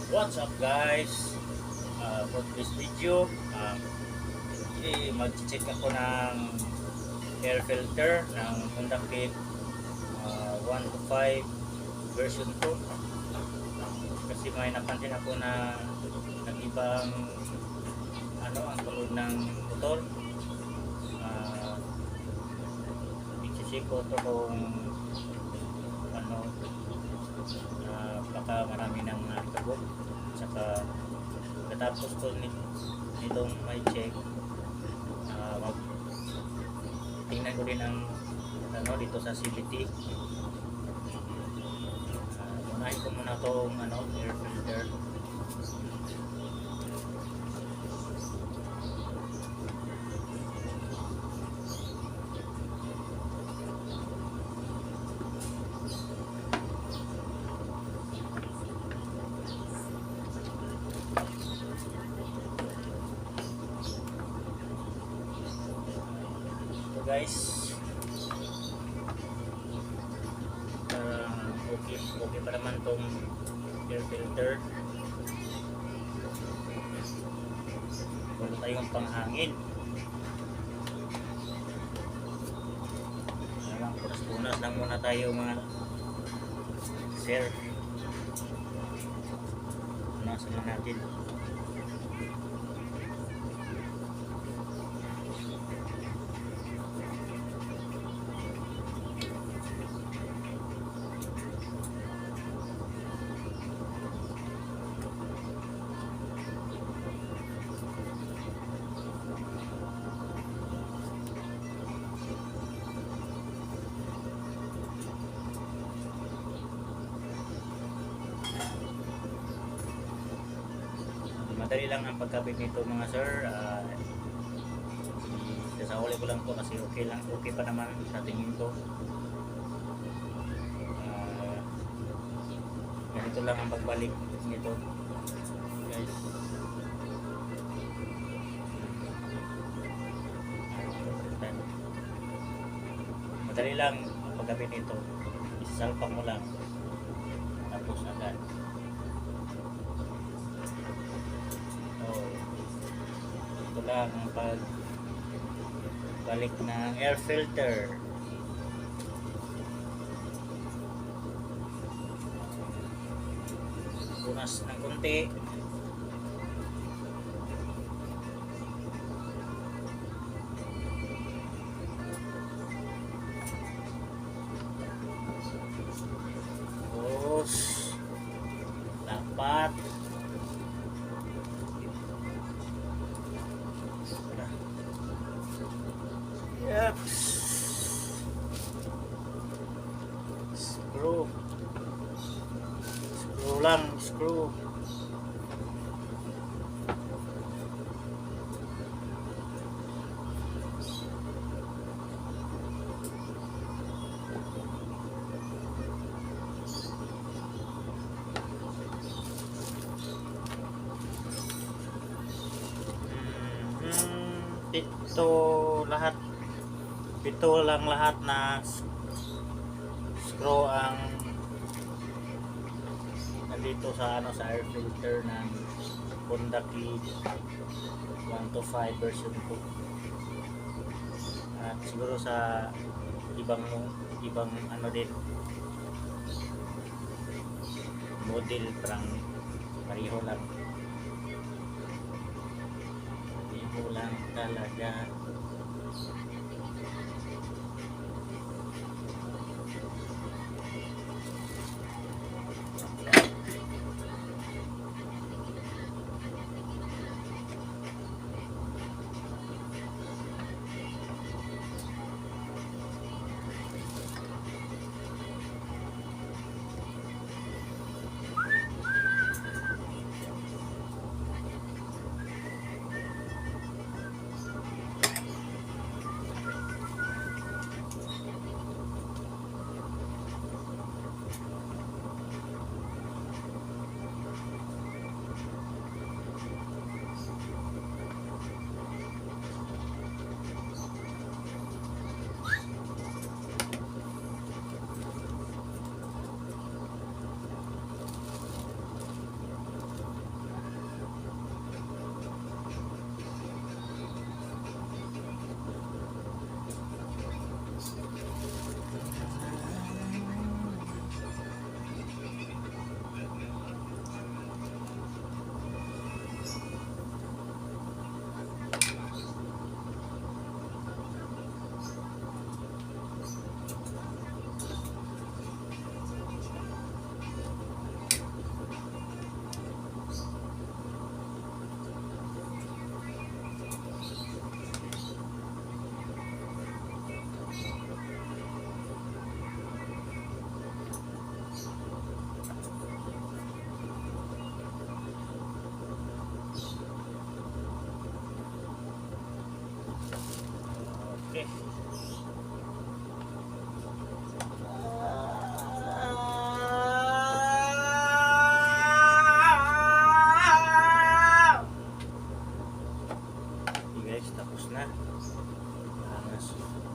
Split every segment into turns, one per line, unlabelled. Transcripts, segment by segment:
What's up guys? For this video, mag-check ako ng air filter ng Honda Click 1 to 5 version 2 kasi may napansin ako na nag-ibang ang tunog ng motor. I-check ko ito kung baka marami ng kabog. Saka katapos ko nitong may check, tingnan ko din ang dito sa CVT. Unahin ko muna itong air filter. Guys, okay pa naman tong air filter. Wala tayong panghangin. Punas lang muna tayo mga sir. Punasan na natin. Madali lang ang pagkabit nito mga sir. Sasahuli ko lang po kasi okay pa naman sa tingin ko. Ganito lang ang pagbalik nito guys. Madali lang ang pagkabit nito. Isalpak mo lang tapos agad. Ito lang ang pagbalik ng air filter. Punas ng konti. Tapos dapat yep. Screw lang, screw. Ito lang lahat na screw ang nandito sa air filter ng Honda Click 1 to 5 version 2. At siguro sa ibang din model, parang pareho lang talaga.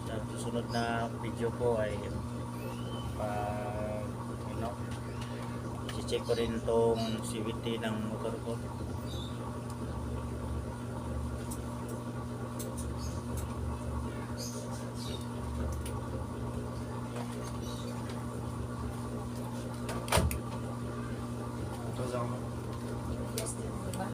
Sa susunod na video ko ay pag check ko rin tong CVT ng motor ko